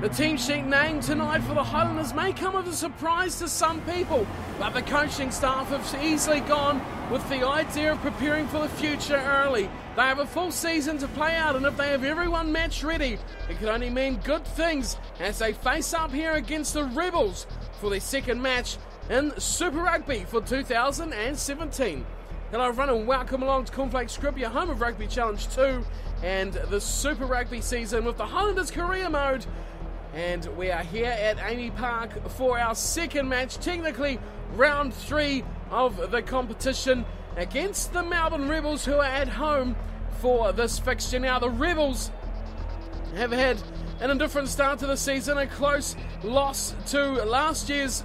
The team sheet name tonight for the Highlanders may come as a surprise to some people, but the coaching staff have easily gone with the idea of preparing for the future early. They have a full season to play out, and if they have everyone match ready, it could only mean good things as they face up here against the Rebels for their second match in Super Rugby for 2017. Hello everyone and welcome along to Cornflakes Script, your home of Rugby Challenge 2 and the Super Rugby season with the Highlanders career mode. And we are here at Amy Park for our second match, technically round 3 of the competition against the Melbourne Rebels, who are at home for this fixture. Now the Rebels have had an indifferent start to the season, a close loss to last year's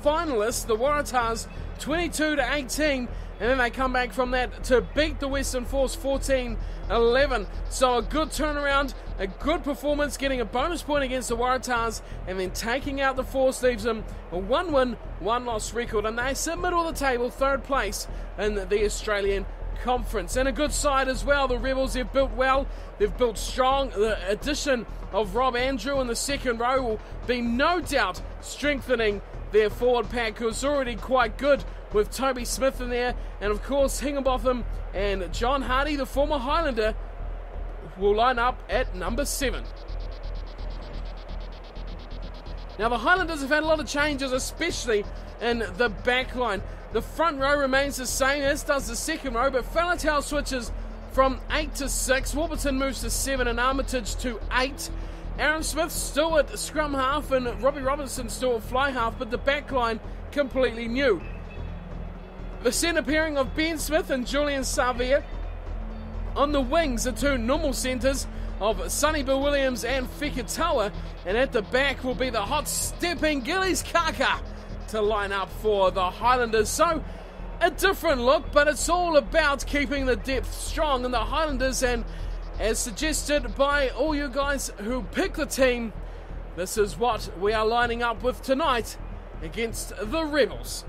finalists, the Waratahs, 22-18, and then they come back from that to beat the Western Force 14-11. So a good turnaround, a good performance, getting a bonus point against the Waratahs, and then taking out the Force leaves them a 1-win, 1-loss record, and they sit middle of the table, third place in the Australian Conference. And a good side as well. The Rebels have built well, they've built strong. The addition of Rob Andrew in the second row will be no doubt strengthening their forward pack, who's already quite good with Toby Smith in there, and of course Higginbotham and John Hardy, the former Highlander, will line up at number 7. Now the Highlanders have had a lot of changes, especially in the back line. The front row remains the same, as does the second row, but Faletau switches from 8 to 6, Warburton moves to 7, and Armitage to 8. Aaron Smith still at scrum half, and Robbie Robinson still at fly half, but the back line completely new. The centre pairing of Ben Smith and Julian Savia. On the wings, the two normal centres of Sonny Bill Williams and Fekitoa, and at the back will be the hot stepping Gillies Kaka to line up for the Highlanders. So a different look, but it's all about keeping the depth strong in the Highlanders, and as suggested by all you guys who pick the team, this is what we are lining up with tonight against the Rebels.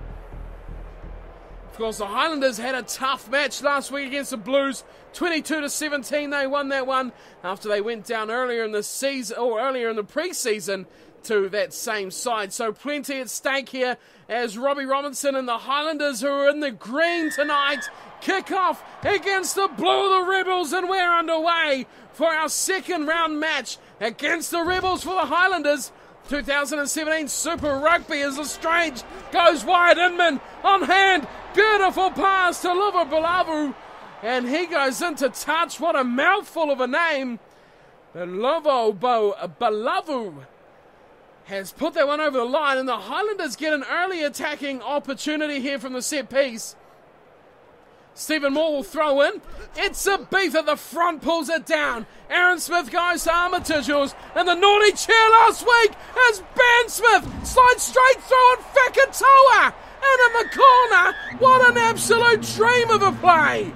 Of course, the Highlanders had a tough match last week against the Blues, 22-17. They won that one after they went down earlier in the season, or earlier in the pre-season, to that same side. So plenty at stake here as Robbie Robinson and the Highlanders, who are in the green tonight, kick off against the blue of the Rebels, and we're underway for our second round match against the Rebels for the Highlanders. 2017 Super Rugby as Lestrange goes wide. Inman on hand, beautiful pass to Luva Balavu, and he goes into touch. What a mouthful of a name. Luva Balavu has put that one over the line, and the Highlanders get an early attacking opportunity here from the set piece. Stephen Moore will throw in. It's a beef at the front, pulls it down. Aaron Smith goes to Armitage, and the naughty chair last week as Ben Smith slides straight through and Fekitoa in the corner. What an absolute dream of a play.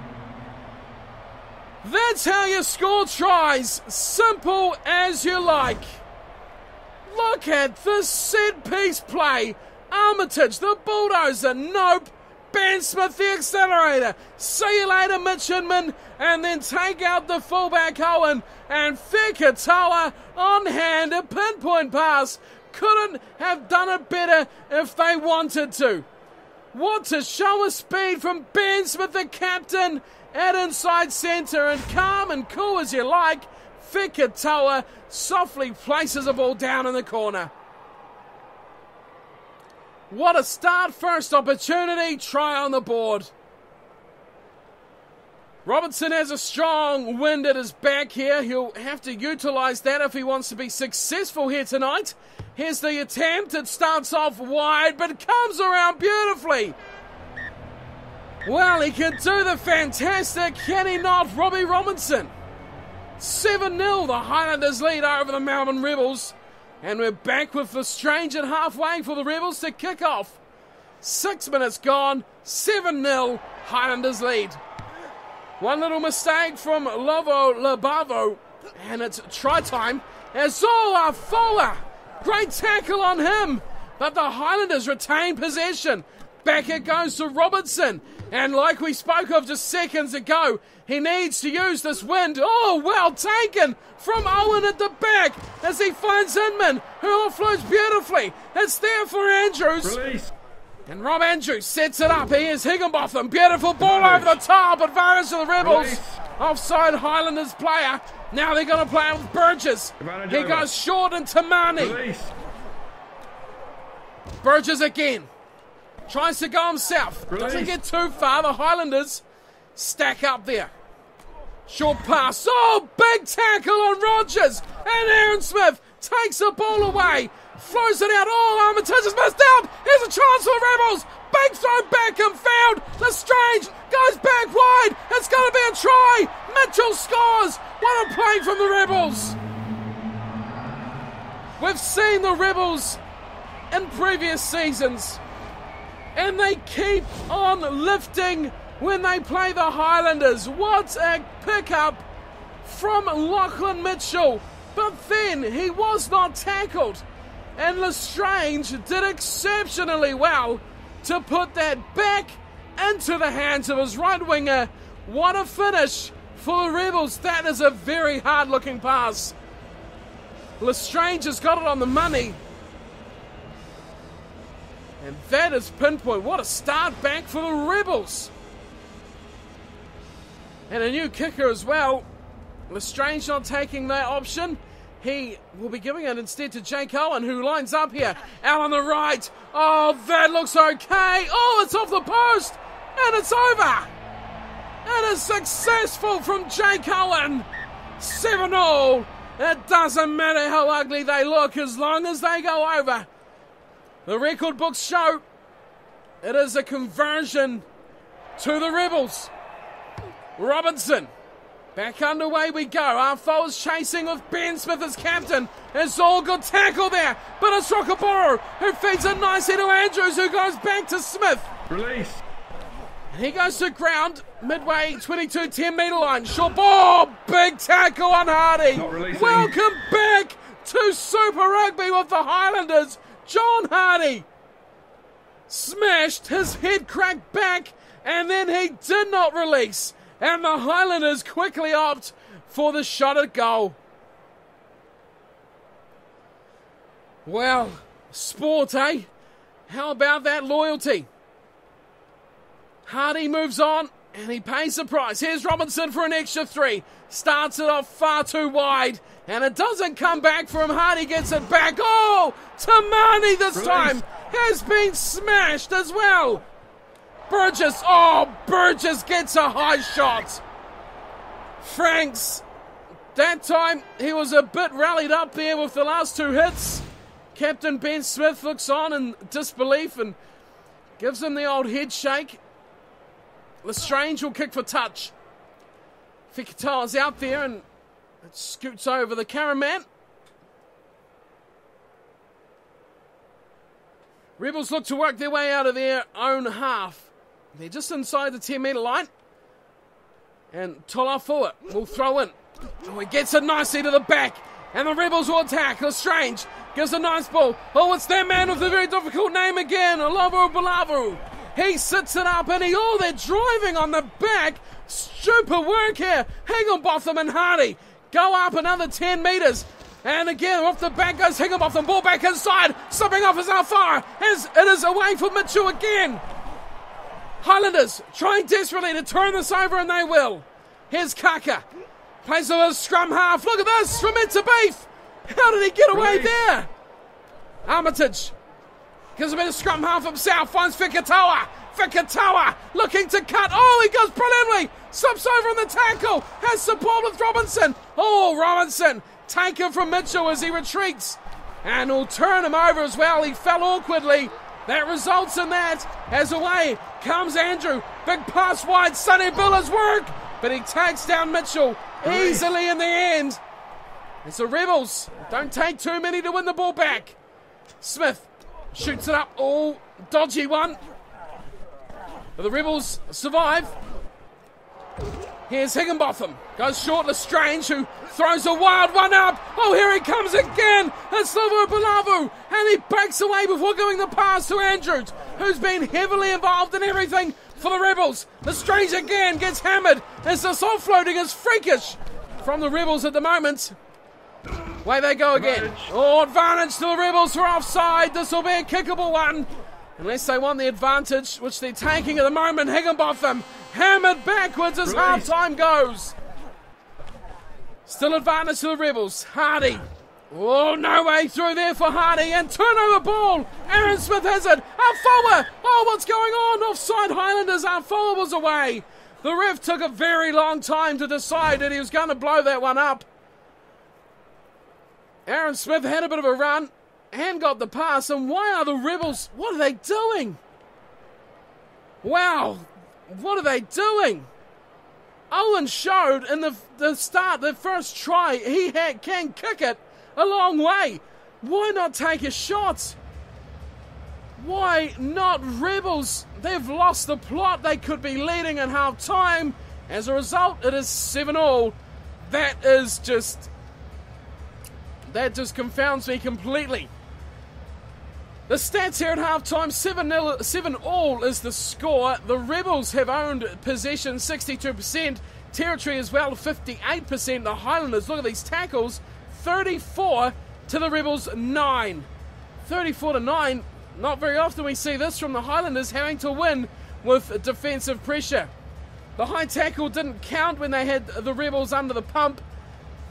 That's how you score tries. Simple as you like. Look at this set piece play. Armitage, the bulldozer, nope. Ben Smith, the accelerator. See you later, Mitch Inman. And then take out the fullback Owen. And Fekitoa on hand, a pinpoint pass. Couldn't have done it better if they wanted to. What a show of speed from Ben Smith, the captain, at inside centre. And calm and cool as you like, Fekitoa softly places the ball down in the corner. What a start, first opportunity, try on the board. Robinson has a strong wind at his back here. He'll have to utilise that if he wants to be successful here tonight. Here's the attempt. It starts off wide, but comes around beautifully. Well, he can do the fantastic, can he not, Robbie Robinson? 7-0, the Highlanders lead over the Melbourne Rebels. And we're back with Lestrange at halfway for the Rebels to kick off. 6 minutes gone, 7-0, Highlanders lead. One little mistake from Lovo Labavo, and it's try time. Azola Fola, great tackle on him, but the Highlanders retain possession. Back it goes to Robertson. And like we spoke of just seconds ago, he needs to use this wind. Oh, well taken from Owen at the back as he finds Inman, who offloads beautifully. It's there for Andrews. Release. And Rob Andrews sets it up. He is Higginbotham. Beautiful ball over the top. Advantage to the Rebels. Release. Offside Highlanders player. Now they're going to play it with Burgess. He goes short into Tamani. Release. Burgess again. Tries to go himself. Release. Doesn't get too far. The Highlanders stack up there. Short pass. Oh, big tackle on Rogers. And Aaron Smith takes the ball away. Throws it out. Oh, Armitage has missed out. Here's a chance for the Rebels. Big throw back and found. Lestrange goes back wide. It's going to be a try. Mitchell scores. What a play from the Rebels. We've seen the Rebels in previous seasons, and they keep on lifting when they play the Highlanders. What a pickup from Lachlan Mitchell. But then he was not tackled. And Lestrange did exceptionally well to put that back into the hands of his right winger. What a finish for the Rebels. That is a very hard looking pass. Lestrange has got it on the money. And that is pinpoint. What a start back for the Rebels. And a new kicker as well. Lestrange not taking that option. He will be giving it instead to Jake Owen, who lines up here. Out on the right. Oh, that looks okay. Oh, it's off the post. And it's over. It is successful from Jake Owen. 7-0. It doesn't matter how ugly they look as long as they go over. The record books show it is a conversion to the Rebels. Robinson. Back underway we go. Our foes chasing with Ben Smith as captain. It's all good tackle there. But it's Rockaboro who feeds it nicely to Andrews, who goes back to Smith. Release. He goes to ground midway 22 10 metre line. Short ball. Big tackle on Hardy. Not releasing. Welcome back to Super Rugby with the Highlanders. John Hardy smashed, his head cracked back, and then he did not release. And the Highlanders quickly opt for the shot at goal. Well, sport, eh? How about that loyalty? Hardy moves on, and he pays the price. Here's Robinson for an extra 3. Starts it off far too wide, and it doesn't come back for him. Hardy gets it back. Oh, Tamani this time has been smashed as well. Burgess, Burgess gets a high shot. Franks, that time he was a bit rallied up there with the last 2 hits. Captain Ben Smith looks on in disbelief and gives him the old head shake. Lestrange will kick for touch. Fikatoa's out there and it scoots over the cameraman. Rebels look to work their way out of their own half. They're just inside the 10 metre line. And Tolafua will throw in. Oh, he gets it nicely to the back. And the Rebels will attack. Lestrange gives a nice ball. Oh, it's their man with a very difficult name again. Olavo Balavu. He sits it up and they're driving on the back. Stupid work here. Higginbotham and Hardy go up another 10 metres. And again, off the back goes Higginbotham. Ball back inside. Slipping off his Alfara. As it is away for Mitchell again. Highlanders trying desperately to turn this over, and they will. Here's Kaka. Plays with a scrum half. Look at this from Beef. How did he get away there? Armitage gives a bit of scrum half himself. Finds Fikatoa. Fikatoa looking to cut. Oh, he goes brilliantly. Slips over on the tackle. Has support with Robinson. Oh, Robinson taken from Mitchell as he retreats. And will turn him over as well. He fell awkwardly. That results in that. As away comes Andrew. Big pass wide. Sonny Biller's work. But he takes down Mitchell easily in the end. It's the Rebels. Don't take too many to win the ball back. Smith shoots it up. Oh, dodgy one. But the Rebels survive. Here's Higginbotham. Goes short Lestrange, who throws a wild one up. Oh, here he comes again. It's Silver Balavu. And he backs away before going the pass to Andrews. who's been heavily involved in everything for the Rebels. Lestrange again gets hammered as this offloading is freakish from the Rebels at the moment. Away they go again. Oh, advantage to the Rebels for offside. This will be a kickable one. Unless they want the advantage, which they're taking at the moment. Higginbotham hammered backwards as half-time goes. Still advantage to the Rebels. Hardy. Oh, no way through there for Hardy. And turnover ball. Aaron Smith has it. Afoa. Oh, what's going on? Offside Highlanders. Afoa was away. The ref took a very long time to decide that he was going to blow that one up. Aaron Smith had a bit of a run and got the pass. And why are the Rebels... What are they doing? Wow. What are they doing? Owen showed in the start, the first try, he can kick it a long way. Why not take a shot? Why not Rebels? They've lost the plot. They could be leading at half-time. As a result, it is 7-all. That just confounds me completely. The stats here at halftime, 7-all is the score. The Rebels have owned possession 62%, territory as well 58%. The Highlanders, look at these tackles, 34 to the Rebels 9. 34 to 9. Not very often we see this from the Highlanders having to win with defensive pressure. The high tackle didn't count when they had the Rebels under the pump,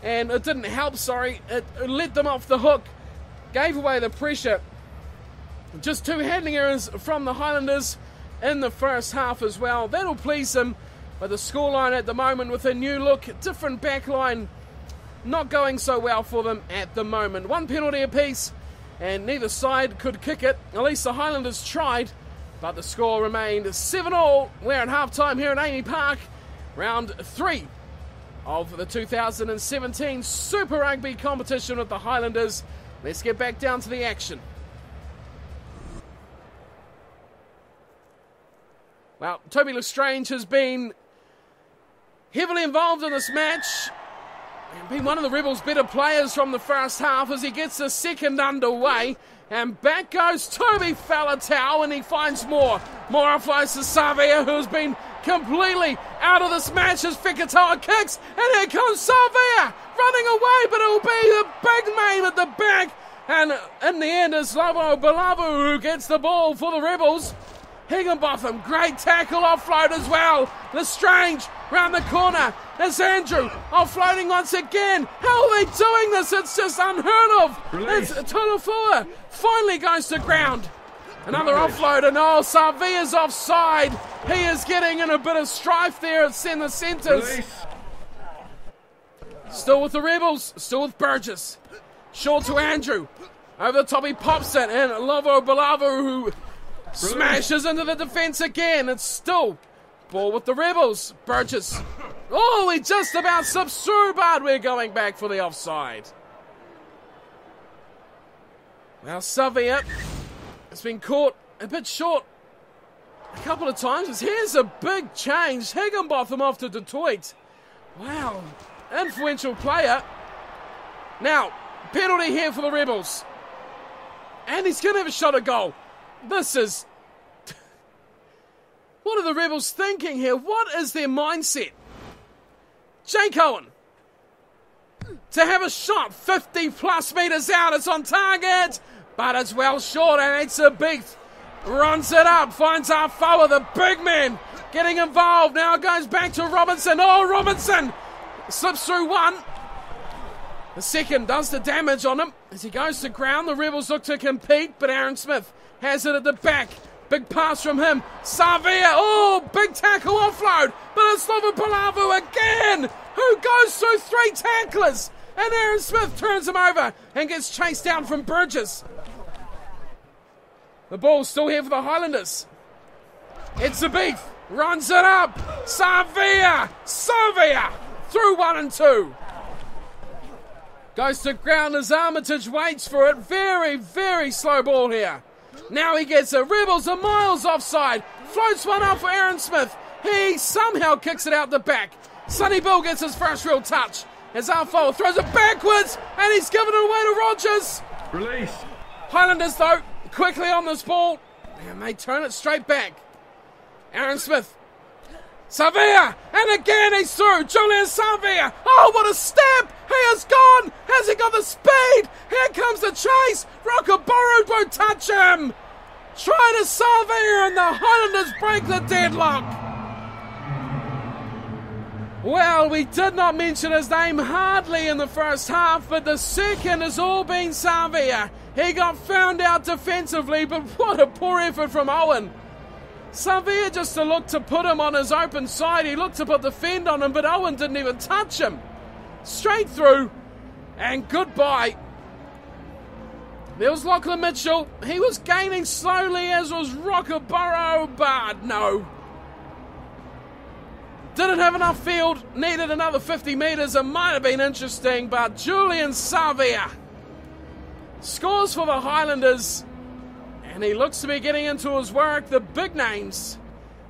and it didn't help, it let them off the hook, gave away the pressure. Just 2 handling errors from the Highlanders in the first half as well. That'll please them, but the scoreline at the moment with a new look, different backline, not going so well for them at the moment. 1 penalty apiece, and neither side could kick it. At least the Highlanders tried, but the score remained 7-all. We're at halftime here at Amy Park, round 3 of the 2017 Super Rugby competition with the Highlanders. Let's get back down to the action. Well, Toby Lestrange has been heavily involved in this match and been one of the Rebels' better players from the first half as he gets the second underway. And back goes Toby Faletau, and he finds more. More offloads to Savia, who's been completely out of this match as Fekatoa kicks. And here comes Savia running away, but it'll be the big man at the back. And in the end, it's Lobo Balavu who gets the ball for the Rebels. Higginbotham, great tackle, offload as well. Lestrange round the corner. It's Andrew offloading once again. How are they doing this? It's just unheard of. Release. It's Tolofua finally goes to ground. Another offload, and Savia's offside. He is getting in a bit of strife there at centre centres. Release. Still with the Rebels, still with Burgess. Short to Andrew. Over the top he pops it, and Lovo Balavu who smashes into the defence again. It's still ball with the Rebels. Burgess. Oh, he just about slips through, but we're going back for the offside. Now Savia has been caught a bit short a couple of times. Here's a big change. Higginbotham off to Detroit. Wow. Influential player. Now, penalty here for the Rebels. And he's going to have a shot at goal. This is... What are the Rebels thinking here? What is their mindset? Jake Owen. To have a shot 50 plus metres out. It's on target. But it's well short, and it's a big... Runs it up. Finds Afoa, the big man, getting involved. Now it goes back to Robinson. Oh, Robinson slips through one. The second does the damage on him. As he goes to ground, the Rebels look to compete, but Aaron Smith has it at the back. Big pass from him. Savia, oh, big tackle offload. But it's Slova Palavu again, who goes through 3 tacklers. And Aaron Smith turns him over and gets chased down from Burgess. The ball's still here for the Highlanders. It's the beef. Runs it up. Savia through 1 and 2. Goes to ground as Armitage waits for it. Very, very slow ball here. Now he gets it. Rebels are miles offside. Floats one up for Aaron Smith. He somehow kicks it out the back. Sonny Bill gets his first real touch. As Afoa throws it backwards, and he's given it away to Rogers. Release. Highlanders, though, quickly on this ball. And they turn it straight back. Aaron Smith. Savia! And again he's through. Julian Savia. Oh, what a step! He is gone! Has he got the speed? Here comes the chase! Rockaborough won't touch him! Try to Savia and the Highlanders break the deadlock! Well, we did not mention his name hardly in the first half, but the second has all been Savia. He got found out defensively, but what a poor effort from Owen. Savia just looked to put him on his open side. He looked to put the fend on him, but Owen didn't even touch him. Straight through, and goodbye. There was Lachlan Mitchell. He was gaining slowly, as was Rockaborough, but no. Didn't have enough field, needed another 50 metres. It might have been interesting, but Julian Savia scores for the Highlanders. And he looks to be getting into his work. The big names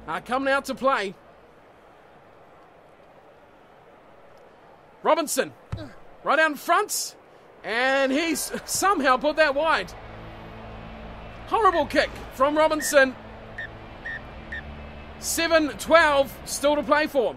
are coming out to play. Robinson, right out in front. And he's somehow put that wide. Horrible kick from Robinson. 7-12 still to play for.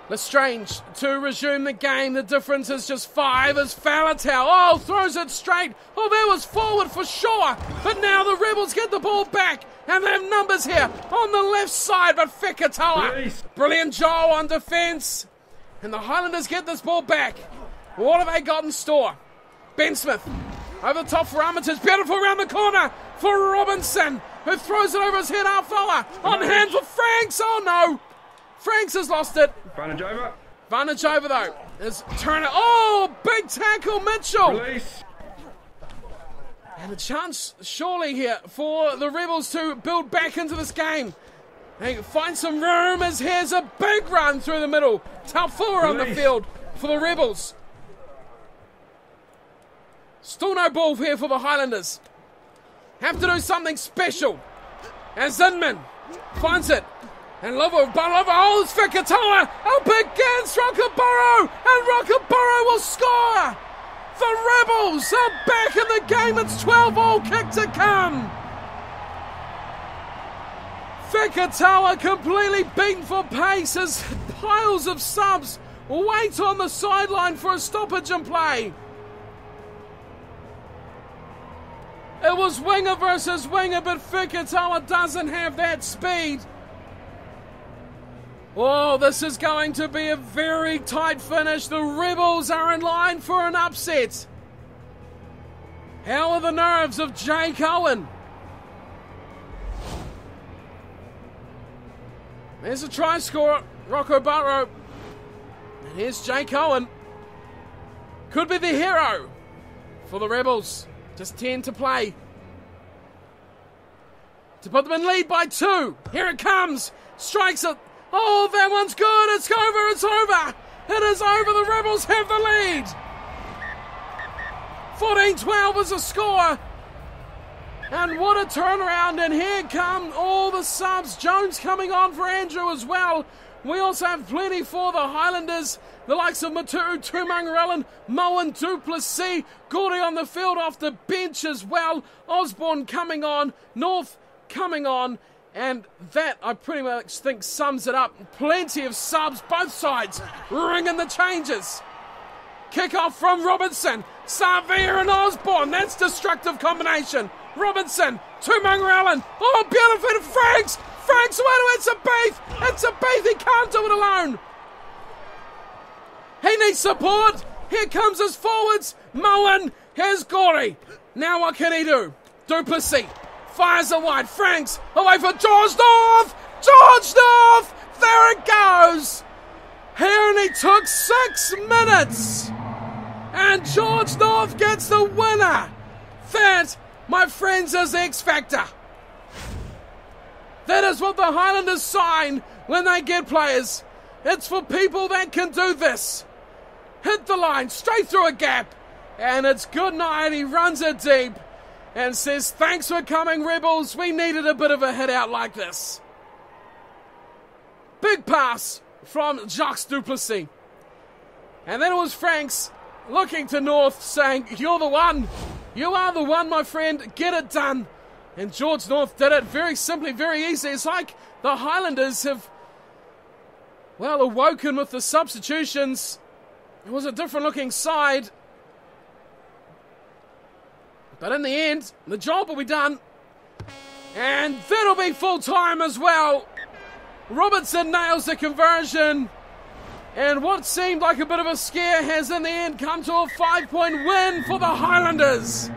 Lestrange to resume the game. The difference is just 5 as Falatau. Oh, throws it straight. Oh, that was forward for sure. But now the Rebels get the ball back. And they have numbers here on the left side. But Fekatoa. Brilliant Joe on defence. And the Highlanders get this ball back. What have they got in store? Ben Smith over the top for Armitage. Beautiful around the corner for Robinson, who throws it over his head. Half-hour on hand for Franks. Oh, no. Franks has lost it. Vantage over though. Is Turner. Oh, big tackle, Mitchell. Release. And a chance surely here for the Rebels to build back into this game. They find some room as here's a big run through the middle. Taufua on the field for the Rebels. Still no ball here for the Highlanders. Have to do something special. As Zinman finds it. And Lovo, holds Fekatoa up against Rockaborough, and Rockaborough will score. The Rebels are back in the game. It's 12-all kick to come. Fekatoa completely beaten for pace as piles of subs wait on the sideline for a stoppage in play. It was winger versus winger, but Fekatoa doesn't have that speed. Oh, this is going to be a very tight finish. The Rebels are in line for an upset. How are the nerves of Jake Owen? There's a try scorer, Rockaborough. And here's Jake Owen. Could be the hero for the Rebels. Just 10 to play. To put them in lead by 2. Here it comes. Strikes it. Oh, that one's good. It's over. It's over. It is over. The Rebels have the lead. 14-12 is a score. And what a turnaround. And here come all the subs. Jones coming on for Andrew as well. We also have plenty for the Highlanders. The likes of Maturu, Tumangarellan, Moen, Duplessis, Gordy on the field off the bench as well. Osborne coming on. North coming on. And that, I pretty much think, sums it up. Plenty of subs, both sides, ringing the changes. Kick-off from Robinson. Savia and Osborne. That's destructive combination. Robinson, Tumangarellan. Oh, beautiful. Franks. Franks away to It's a Beef. It's a Beef. He can't do it alone. He needs support. Here comes his forwards. Moen. Here's Gordy. Now what can he do? Duplessis. Fires it wide. Franks away for George North. George North. There it goes. He only took 6 minutes. And George North gets the winner. That, my friends, is X Factor. That is what the Highlanders sign when they get players. It's for people that can do this. Hit the line, straight through a gap. And it's good night. He runs it deep. And says, thanks for coming, Rebels. We needed a bit of a hit out like this. Big pass from Jacques Duplessis. And then it was Franks looking to North saying, "You're the one. You are the one, my friend. Get it done." And George North did it very simply, very easily. It's like the Highlanders have, well, awoken with the substitutions. It was a different looking side. But in the end, the job will be done. And that'll be full time as well. Robertson nails the conversion. And what seemed like a bit of a scare has in the end come to a 5-point win for the Highlanders.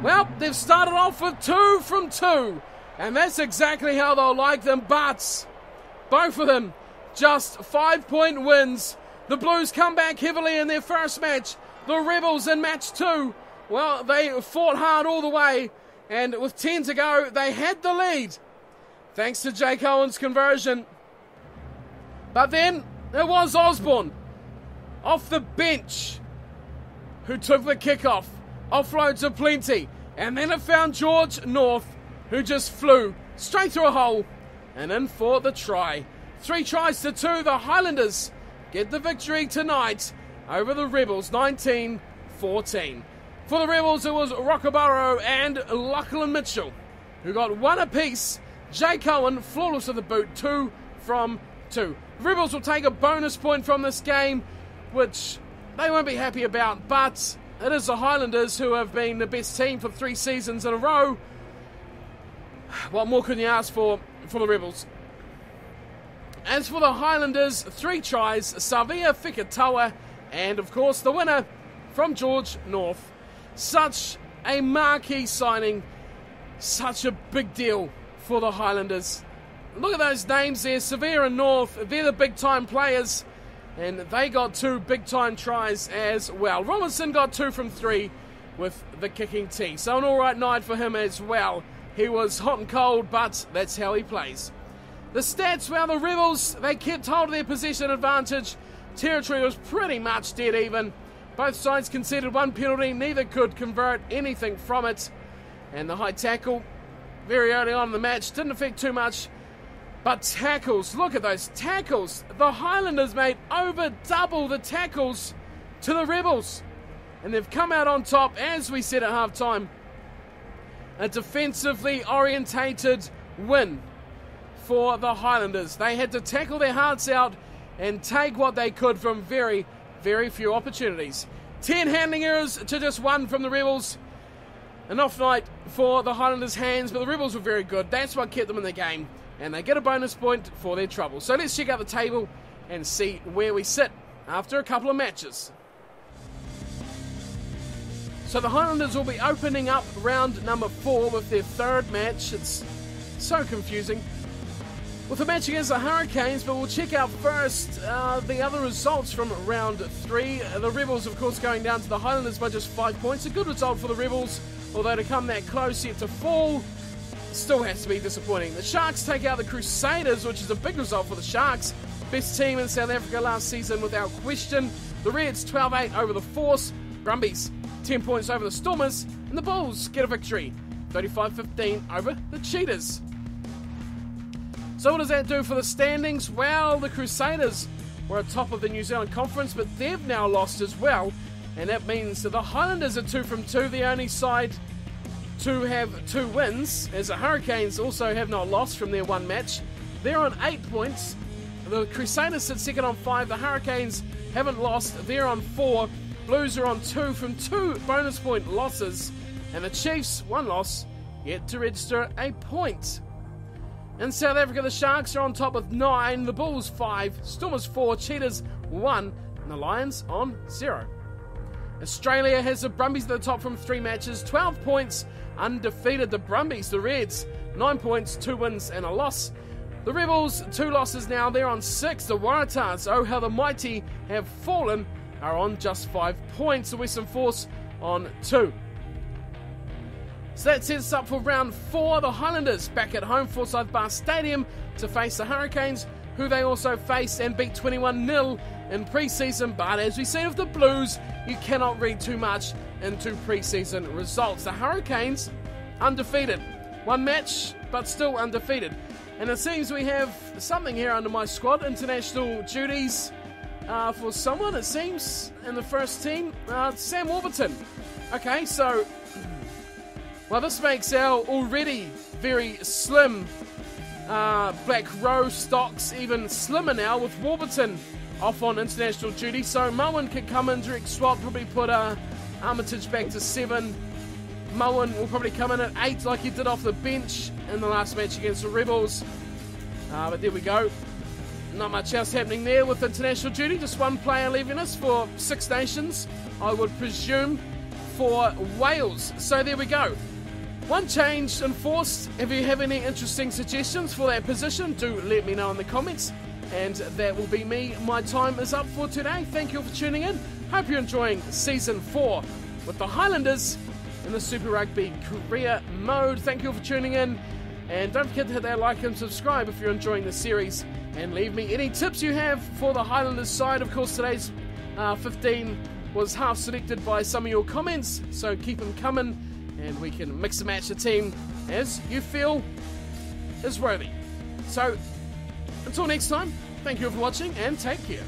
Well, they've started off with 2 from 2. And that's exactly how they'll like them. But both of them just 5-point wins. The Blues come back heavily in their first match. The Rebels in match 2, well, they fought hard all the way. And with 10 to go, they had the lead, thanks to Jake Owen's conversion. But then it was Osborne, off the bench, who took the kickoff. Offload to Plenty. And then it found George North, who just flew straight through a hole and in for the try. 3 tries to 2. The Highlanders get the victory tonight over the Rebels, 19-14. For the Rebels, it was Rockabaro and Lachlan Mitchell, who got 1 apiece. Jake Owen, flawless with the boot, 2 from 2. The Rebels will take a bonus point from this game, which they won't be happy about, but it is the Highlanders who have been the best team for 3 seasons in a row. What more can you ask for the Rebels? As for the Highlanders, 3 tries, Savia Fikatawa, and of course the winner from George North. Such a marquee signing, such a big deal for the Highlanders. Look at those names there, Severe and North, they're the big time players, and they got 2 big time tries as well. Robinson got 2 from 3 with the kicking tee, so an alright night for him as well. He was hot and cold, but that's how he plays. The stats, well, the Rebels, they kept hold of their possession advantage. Territory was pretty much dead even. Both sides conceded 1 penalty, neither could convert anything from it. And the high tackle, very early on in the match, didn't affect too much. But tackles, look at those tackles. The Highlanders made over double the tackles to the Rebels. And they've come out on top, as we said at halftime. A defensively orientated win for the Highlanders. They had to tackle their hearts out and take what they could from very, very few opportunities. 10 handling errors to just 1 from the Rebels. An off night for the Highlanders' hands, but the Rebels were very good. That's what kept them in the game, and they get a bonus point for their trouble. So let's check out the table and see where we sit after a couple of matches. So the Highlanders will be opening up round number 4 with their 3rd match. It's so confusing with the match against the Hurricanes, but we'll check out first the other results from round 3. The Rebels, of course, going down to the Highlanders by just 5 points. A good result for the Rebels, although to come that close yet to fall still has to be disappointing. The Sharks take out the Crusaders, which is a big result for the Sharks. Best team in South Africa last season without question. The Reds 12-8 over the Force. Brumbies 10 points over the Stormers. And the Bulls get a victory 35-15 over the Cheetahs. So what does that do for the standings? Well, the Crusaders were at top of the New Zealand Conference, but they've now lost as well. And that means that the Highlanders are 2 from 2, the only side to have 2 wins, as the Hurricanes also have not lost from their 1 match. They're on 8 points. The Crusaders sit second on 5. The Hurricanes haven't lost. They're on 4. Blues are on 2 from 2 bonus point losses. And the Chiefs, 1 loss, yet to register a point. In South Africa, the Sharks are on top with 9, the Bulls 5, Stormers 4, Cheetahs 1, and the Lions on 0. Australia has the Brumbies at the top from 3 matches, 12 points, undefeated. The Brumbies, the Reds, 9 points, 2 wins and a loss. The Rebels, 2 losses now, they're on 6. The Waratahs, oh how the mighty have fallen, are on just 5 points. The Western Force on 2. So that sets us up for round 4. The Highlanders back at home, Forsyth Bar Stadium, to face the Hurricanes, who they also faced and beat 21-0 in pre-season. But as we see with the Blues, you cannot read too much into pre-season results. The Hurricanes, undefeated. 1 match, but still undefeated. And it seems we have something here under my squad. International duties. for someone, it seems, in the first team, Sam Warburton. Okay, so, well, this makes our already very slim back row stocks even slimmer now with Warburton off on international duty. So Mullen can come in, direct swap, probably put Armitage back to 7. Mullen will probably come in at 8 like he did off the bench in the last match against the Rebels. But there we go. Not much else happening there with international duty. Just one player leaving us for Six Nations, I would presume, for Wales. So there we go. One change enforced. If you have any interesting suggestions for that position, do let me know in the comments. And that will be me. My time is up for today. Thank you all for tuning in. Hope you're enjoying Season 4 with the Highlanders in the Super Rugby career mode. Thank you all for tuning in. And don't forget to hit that like and subscribe if you're enjoying the series. And leave me any tips you have for the Highlanders side. Of course, today's 15 was half selected by some of your comments. So keep them coming. And we can mix and match the team as you feel is worthy. So, until next time, thank you all for watching and take care.